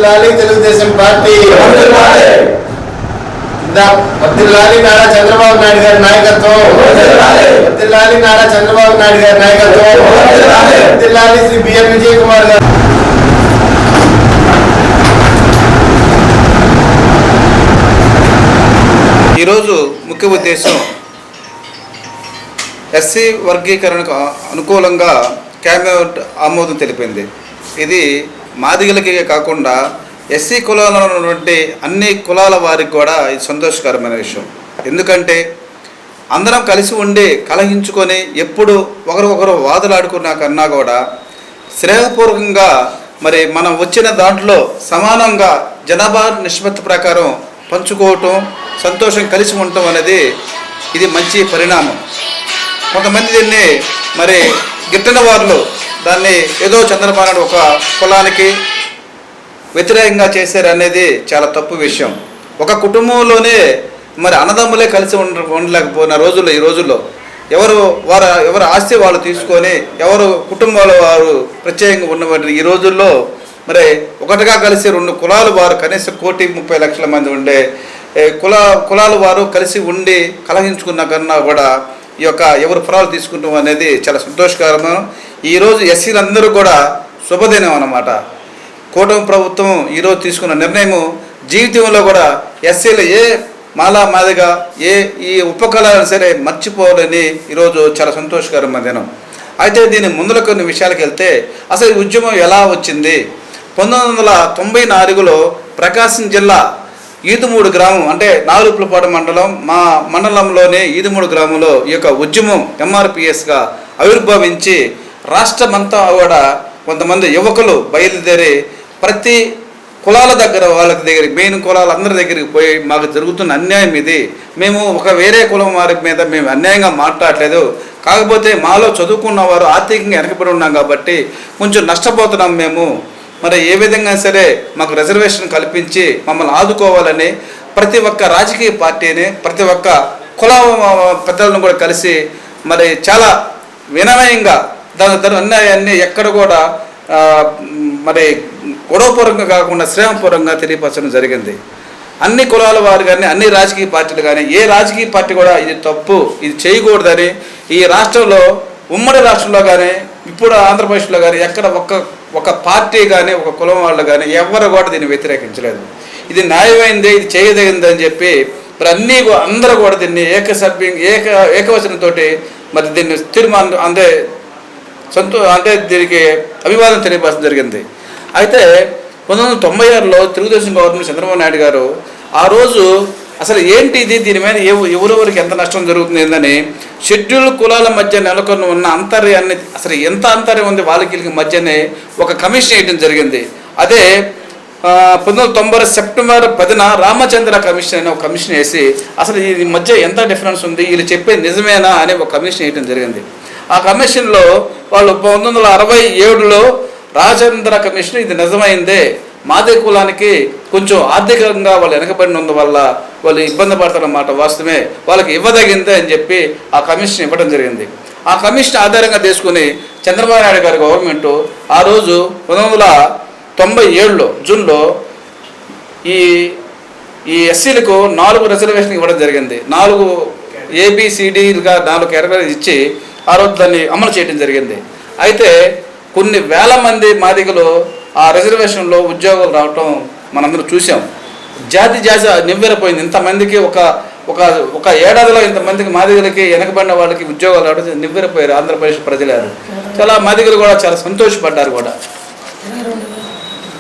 వర్ధిల్లాలి తెలుగుదేశం పార్టీ, వర్ధిల్లాలి నారా చంద్రబాబు నాయుడు గారి నాయకత్వం, వర్ధిల్లాలి నారా చంద్రబాబు నాయుడు గారి నాయకత్వం, వర్ధిల్లాలి శ్రీ బిఎన్ విజయ్ కుమార్ గారు. ఈరోజు ముఖ్య ఉద్దేశం ఎస్సీ వర్గీకరణకు అనుకూలంగా క్యాబినెట్ ఆమోదం తెలిపింది. ఇది మాదిగలకే కాకుండా ఎస్సీ కులాలలో ఉన్నటువంటి అన్ని కులాల వారికి కూడా ఇది సంతోషకరమైన విషయం. ఎందుకంటే అందరం కలిసి ఉండి కలహించుకొని ఎప్పుడు ఒకరికొకరు వాదులాడుకున్నా కన్నా కూడా శ్రేయపూర్వకంగా మరి మనం వచ్చిన దాంట్లో సమానంగా జనాభా నిష్పత్తి ప్రకారం పంచుకోవటం, సంతోషం కలిసి ఉండటం అనేది ఇది మంచి పరిణామం. కొంతమంది దీన్ని మరి గిట్టని వారు దాన్ని ఏదో చంద్రబాబు నాయుడు ఒక కులానికి వ్యతిరేకంగా చేశారనేది చాలా తప్పు విషయం. ఒక కుటుంబంలోనే మరి అన్నదమ్ములే కలిసి ఉండలేకపోయిన రోజుల్లో ఈ రోజుల్లో ఎవరు ఆస్తి వాళ్ళు తీసుకొని ఎవరు కుటుంబాల వారు ప్రత్యేకంగా ఉన్నవారు ఈ రోజుల్లో మరి ఒకటిగా కలిసి రెండు కులాలు వారు కనీసం 1,30,00,000 మంది ఉండే కులాల వారు కలిసి ఉండి కలహించుకున్న కన్నా కూడా ఈ యొక్క ఎవరు ఫలాలు తీసుకుంటాం అనేది చాలా సంతోషకరమైన. ఈరోజు ఎస్సీలందరూ కూడా శుభదినం అన్నమాట. కూటమి ప్రభుత్వం ఈరోజు తీసుకున్న నిర్ణయము జీవితంలో కూడా ఎస్సీలు ఏ మాదిగా ఈ ఉపకళను సరే మర్చిపోవాలని ఈరోజు చాలా సంతోషకరమైన దినం. అయితే దీని ముందులో కొన్ని విషయాలకు వెళ్తే అసలు ఈ ఉద్యమం ఎలా వచ్చింది? 1994లో ప్రకాశం జిల్లా ఈదుమూడు గ్రామం అంటే నాలుగులపాడు మండలం మా మండలంలోనే ఈదుమూడు గ్రామంలో ఈ యొక్క ఉద్యమం ఎంఆర్పిఎస్గా ఆవిర్భవించి రాష్ట్రమంతా కూడా కొంతమంది యువకులు బయలుదేరి ప్రతి కులాల దగ్గర మెయిన్ కులాల అందరి దగ్గరికి పోయి మాకు జరుగుతున్న అన్యాయం ఇది, మేము ఒక వేరే కులం వారి మీద మేము అన్యాయంగా మాట్లాడలేదు, కాకపోతే మాలో చదువుకున్న వారు ఆర్థికంగా వెనకబడి ఉన్నాం కాబట్టి కొంచెం నష్టపోతున్నాం మేము, మరి ఏ విధంగా సరే మాకు రిజర్వేషన్ కల్పించి మమ్మల్ని ఆదుకోవాలని ప్రతి ఒక్క రాజకీయ పార్టీని ప్రతి ఒక్క కుల పెద్దలను కూడా కలిసి మరి చాలా వినయంగా దాని అన్యాయాన్ని ఎక్కడ కూడా మరి గొడవపూర్వకంగా కాకుండా శ్రేమపూర్వకంగా తెలియపరచడం జరిగింది. అన్ని కులాల వారు కానీ అన్ని రాజకీయ పార్టీలు కానీ ఏ రాజకీయ పార్టీ కూడా ఇది తప్పు, ఇది చేయకూడదని ఈ రాష్ట్రంలో ఉమ్మడి రాష్ట్రంలో కానీ ఇప్పుడు ఆంధ్రప్రదేశ్లో కానీ ఎక్కడ ఒక పార్టీ కానీ ఒక కులం వాళ్ళు కానీ ఎవరు కూడా దీన్ని వ్యతిరేకించలేదు. ఇది న్యాయమైంది, ఇది చేయదగింది అని చెప్పి మరి అందరూ కూడా దీన్ని ఏకవచనంతో మరి దీన్ని తీర్మానం అంటే దీనికి అభివాదం తెలియపరచడం జరిగింది. అయితే 1996లో తెలుగుదేశం గవర్నమెంట్ చంద్రబాబు నాయుడు గారు ఆ రోజు అసలు ఏంటి ఇది, దీని మీద ఎవరెవరికి ఎంత నష్టం జరుగుతుందని షెడ్యూల్ కులాల మధ్య నెలకొని ఉన్న అంతర్యాన్ని అసలు ఎంత అంతర్యం ఉంది వాళ్ళకి మధ్యనే ఒక కమిషన్ వేయడం జరిగింది. అదే 1990 సెప్టెంబర్ 10న రామచంద్ర కమిషన్ అనే ఒక కమిషన్ వేసి అసలు ఈ మధ్య ఎంత డిఫరెన్స్ ఉంది, వీళ్ళు చెప్పేది నిజమేనా అనే ఒక కమిషన్ వేయడం జరిగింది. ఆ కమిషన్లో వాళ్ళు 1967లో రామచంద్ర కమిషన్ ఇది నిజమైందే, మాదే కులానికి కొంచెం ఆర్థికంగా వాళ్ళు వెనకబడినందు వల్ల వాళ్ళు ఇబ్బంది పడతారన్నమాట, వాస్తవమే, వాళ్ళకి ఇవ్వదగిందే అని చెప్పి ఆ కమిషన్ ఇవ్వడం జరిగింది. ఆ కమిషన్ ఆధారంగా తీసుకుని చంద్రబాబు నాయుడు గారి గవర్నమెంట్ ఆ రోజు 1997లో జూన్లో ఈ ఎస్సీలకు 4 రిజర్వేషన్ ఇవ్వడం జరిగింది. 4 ABCDగా 4 కేటగిరీలు ఇచ్చి ఆ రోజు దాన్ని అమలు చేయడం జరిగింది. అయితే కొన్ని వేల మంది మాదిగలు ఆ రిజర్వేషన్లో ఉద్యోగాలు రావటం మనందరం చూసాం. జాతి నివ్వెరపోయింది. ఇంతమందికి ఒక ఏడాదిలో ఇంతమందికి మాదిగలకి వెనకబడిన వాళ్ళకి ఉద్యోగాలు రావడం నివ్వెరపోయారు ఆంధ్రప్రదేశ్ ప్రజలు. చాలా మాదిగలు కూడా చాలా సంతోషపడ్డారు కూడా.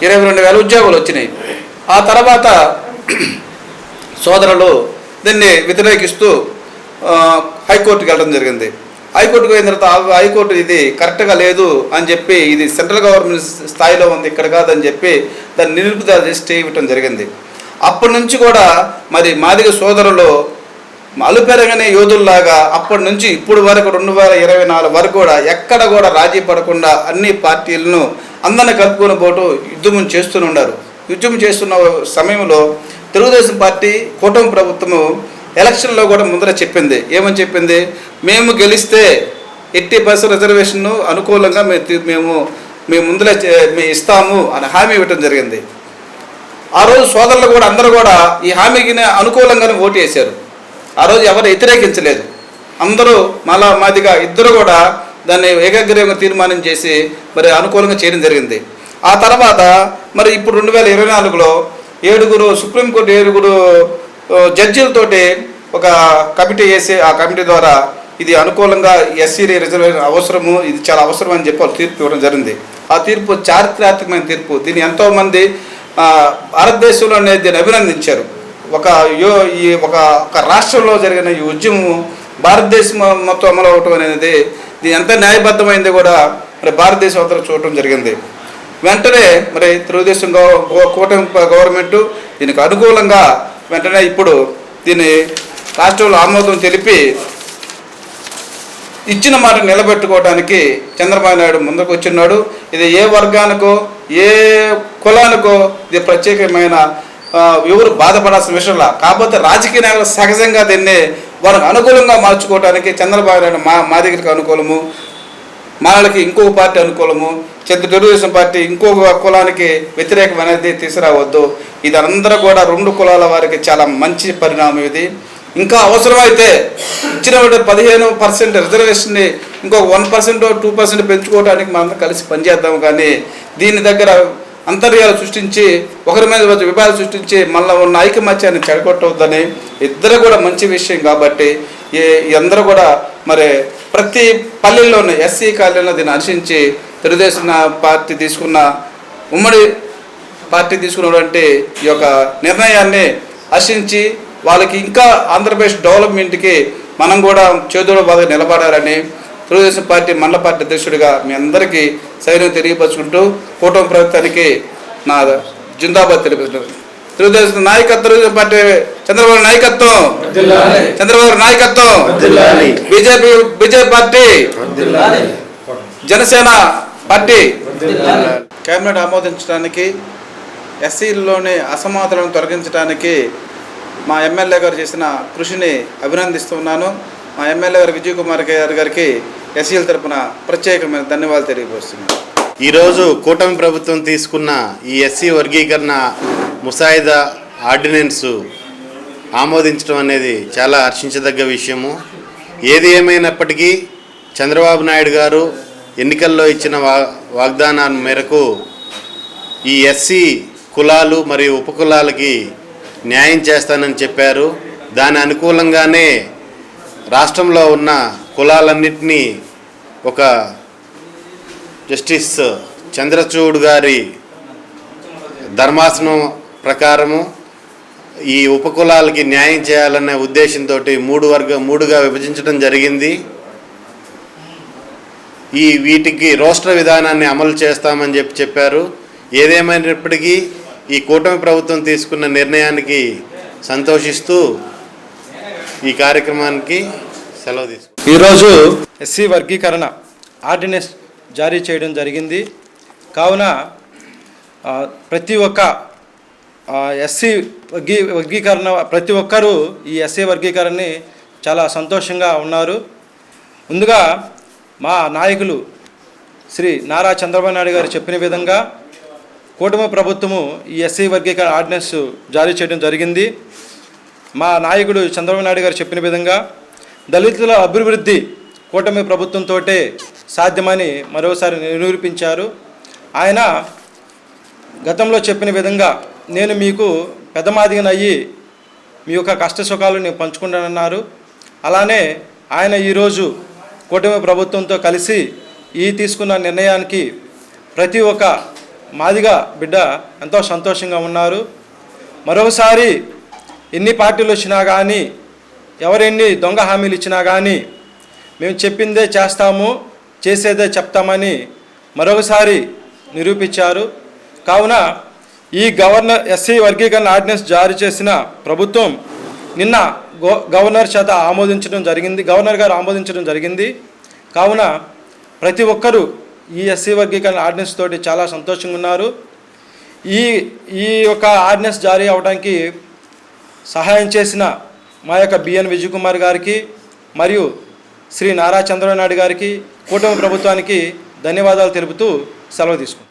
22,000 ఉద్యోగాలు వచ్చినాయి. ఆ తర్వాత సోదరులు దీన్ని వ్యతిరేకిస్తూ హైకోర్టుకి వెళ్ళడం జరిగింది. హైకోర్టుకు పోయిన తర్వాత హైకోర్టు ఇది కరెక్ట్గా లేదు అని చెప్పి ఇది సెంట్రల్ గవర్నమెంట్ స్థాయిలో ఉంది, ఇక్కడ కాదని చెప్పి దాన్ని నిలుపుదల చేసి స్టే ఇవ్వటం జరిగింది. అప్పటి నుంచి కూడా మరి మాదిగ సోదరులు అలుపెరగనే యోధుల్లాగా అప్పటి నుంచి ఇప్పుడు వరకు 2024 వరకు కూడా ఎక్కడ కూడా రాజీ పడకుండా అన్ని పార్టీలను అందరిని కలుపుకొని పోటు ఉద్యమం చేస్తూనే ఉన్నారు. ఉద్యమం చేస్తున్న సమయంలో తెలుగుదేశం పార్టీ కూటమి ప్రభుత్వము ఎలక్షన్లో కూడా ముందర చెప్పింది, ఏమని చెప్పింది, మేము గెలిస్తే 80% రిజర్వేషన్ అనుకూలంగా మేము ముందర మేము ఇస్తాము అని హామీ ఇవ్వటం జరిగింది. ఆ రోజు సోదరులు కూడా అందరూ కూడా ఈ హామీకి అనుకూలంగానే ఓటు వేశారు. ఆ రోజు ఎవరు వ్యతిరేకించలేదు. అందరూ మాదిగా ఇద్దరు కూడా దాన్ని ఏకాగ్రీయంగా తీర్మానం చేసి మరి అనుకూలంగా చేయడం జరిగింది. ఆ తర్వాత మరి ఇప్పుడు 2024లో 7 సుప్రీంకోర్టు 7 జడ్జీలతోటి ఒక కమిటీ వేసి ఆ కమిటీ ద్వారా ఇది అనుకూలంగా ఎస్సీ రిజర్వేషన్ అవసరము, ఇది చాలా అవసరం అని చెప్పి వాళ్ళు తీర్పు ఇవ్వడం జరిగింది. ఆ తీర్పు చారిత్రాత్మకమైన తీర్పు. దీన్ని ఎంతోమంది భారతదేశంలోనే దీన్ని అభినందించారు. ఒక రాష్ట్రంలో జరిగిన ఈ ఉద్యమం భారతదేశం మొత్తం అమలు అవటం అనేది దీని ఎంత న్యాయబద్ధమైంది కూడా మరి భారతదేశం అంతా చూడటం జరిగింది. వెంటనే మరి తెలుగుదేశం కూటమి గవర్నమెంట్ దీనికి అనుకూలంగా వెంటనే ఇప్పుడు దీన్ని రాష్ట్రంలో ఆమోదం తెలిపి ఇచ్చిన మాట నిలబెట్టుకోవడానికి చంద్రబాబు నాయుడు ముందుకు వచ్చిన్నాడు. ఇది ఏ వర్గానికో ఏ కులానికో ఇది ప్రత్యేకమైన ఎవరు బాధపడాల్సిన విషయంలో, కాకపోతే రాజకీయ నాయకులు సహజంగా దీన్ని వారికి అనుకూలంగా మార్చుకోవడానికి చంద్రబాబు నాయుడు మా దగ్గరికి అనుకూలము, మనకి ఇంకొక పార్టీ అనుకూలము, తెలుగుదేశం పార్టీ ఇంకొక కులానికి వ్యతిరేకం అనేది తీసుకురావద్దు. ఇది అందరూ కూడా 2 కులాల వారికి చాలా మంచి పరిణామం. ఇది ఇంకా అవసరమైతే ఇచ్చిన 15% రిజర్వేషన్ని ఇంకొక 1% 2% పెంచుకోవడానికి మనం కలిసి పనిచేద్దాం. కానీ దీని దగ్గర అంతర్యాలు సృష్టించి ఒకరి మీద విభేదాలు సృష్టించి మళ్ళీ ఉన్న ఐకమత్యాన్ని చెడగొట్టవద్దని ఇద్దరు కూడా మంచి విషయం. కాబట్టి అందరూ కూడా మరి ప్రతి పల్లెల్లోనే ఎస్సీ కాలనీలో దీన్ని అనుసరించి తెలుగుదేశం పార్టీ తీసుకున్న ఉమ్మడి పార్టీ తీసుకున్నటువంటి ఈ యొక్క నిర్ణయాన్ని హర్షించి వాళ్ళకి ఇంకా ఆంధ్రప్రదేశ్ డెవలప్మెంట్కి మనం కూడా చేదోడు బాగా నిలబడాలని తెలుగుదేశం పార్టీ మండల పార్టీ అధ్యక్షుడిగా మీ అందరికీ సైన్యం తెలియపరుచుకుంటూ కూటమి ప్రభుత్వానికి నా జిందాబాద్ తెలియపరుచుకుంటారు. తెలుగుదేశం నాయకత్వం, తెలుగుదేశం పార్టీ చంద్రబాబు నాయకత్వం, చంద్రబాబు నాయకత్వం, BJP party, Janasena party. Cabinet ఆమోదించడానికి ఎస్సీలోని అసమానతలను తొలగించడానికి మా ఎమ్మెల్యే గారు చేసిన కృషిని అభినందిస్తున్నాను. మా ఎమ్మెల్యే గారు విజయ్ కుమార్ గారికి ఎస్సీల తరపున ప్రత్యేకమైన ధన్యవాదాలు తెలియపరుస్తున్నాను. ఈరోజు కూటమి ప్రభుత్వం తీసుకున్న ఈ ఎస్సీ వర్గీకరణ ముసాయిదా ఆర్డినెన్స్ ఆమోదించడం అనేది చాలా హర్షించదగ్గ విషయము. ఏది ఏమైనప్పటికీ చంద్రబాబు నాయుడు గారు ఎన్నికల్లో ఇచ్చిన వాగ్దానాల మేరకు ఈ ఎస్సీ కులాలు మరియు ఉపకులాలకి న్యాయం చేస్తానని చెప్పారు. దాని అనుకూలంగానే రాష్ట్రంలో ఉన్న కులాలన్నింటినీ ఒక జస్టిస్ చంద్రచూడ్ గారి ధర్మాసనం ప్రకారము ఈ ఉపకులాలకి న్యాయం చేయాలనే ఉద్దేశంతో 3గా విభజించడం జరిగింది. వీటికి రోస్టర్ విధానాన్ని అమలు చేస్తామని చెప్పారు. ఏదేమైనప్పటికీ ఈ కూటమి ప్రభుత్వం తీసుకున్న నిర్ణయానికి సంతోషిస్తూ ఈ కార్యక్రమానికి సెలవు తీసుకుంటాం. ఈరోజు ఎస్సీ వర్గీకరణ ఆర్డినెన్స్ జారీ చేయడం జరిగింది. కావున ప్రతి ఒక్క ఎస్సీ వర్గీకరణ ప్రతి ఒక్కరూ ఈ ఎస్సీ వర్గీకరణని చాలా సంతోషంగా ఉన్నారు. ముందుగా మా నాయకులు శ్రీ నారా చంద్రబాబు నాయుడు గారు చెప్పిన విధంగా కూటమి ప్రభుత్వము ఈ ఎస్సీ వర్గీకరణ ఆర్డినెన్స్ జారీ చేయడం జరిగింది. మా నాయకుడు చంద్రబాబు నాయుడు గారు చెప్పిన విధంగా దళితుల అభివృద్ధి కూటమి ప్రభుత్వంతో సాధ్యమని మరోసారి నిరూపించారు. ఆయన గతంలో చెప్పిన విధంగా నేను మీకు పెద్దమాదిగనయ్యి మీ యొక్క కష్ట సుఖాలు నేను పంచుకుంటానన్నారు. అలానే ఆయన ఈరోజు కూటమి ప్రభుత్వంతో కలిసి తీసుకున్న నిర్ణయానికి ప్రతి ఒక్క మాదిగ బిడ్డ ఎంతో సంతోషంగా ఉన్నారు. మరోసారి ఎన్ని పార్టీలు వచ్చినా కానీ ఎవరెన్ని దొంగ హామీలు ఇచ్చినా కానీ మేము చెప్పిందే చేస్తాము, చేసేదే చెప్తామని మరొకసారి నిరూపించారు. కావున ఈ ఎస్సీ వర్గీకరణ ఆర్డినెన్స్ జారీ చేసిన ప్రభుత్వం నిన్న గవర్నర్ గారు ఆమోదించడం జరిగింది. కావున ప్రతి ఒక్కరూ ఈ ఎస్సీ వర్గీకరణ ఆర్డినెన్స్ తోటి చాలా సంతోషంగా ఉన్నారు. ఈ యొక్క ఆర్డినెన్స్ జారీ అవడానికి సహాయం చేసిన మా యొక్క బిఎన్ విజయ్ కుమార్ గారికి మరియు శ్రీ నారా చంద్రబాబు నాయుడు గారికి కూటమి ప్రభుత్వానికి ధన్యవాదాలు తెలుపుతూ సెలవు తీసుకుంటాం.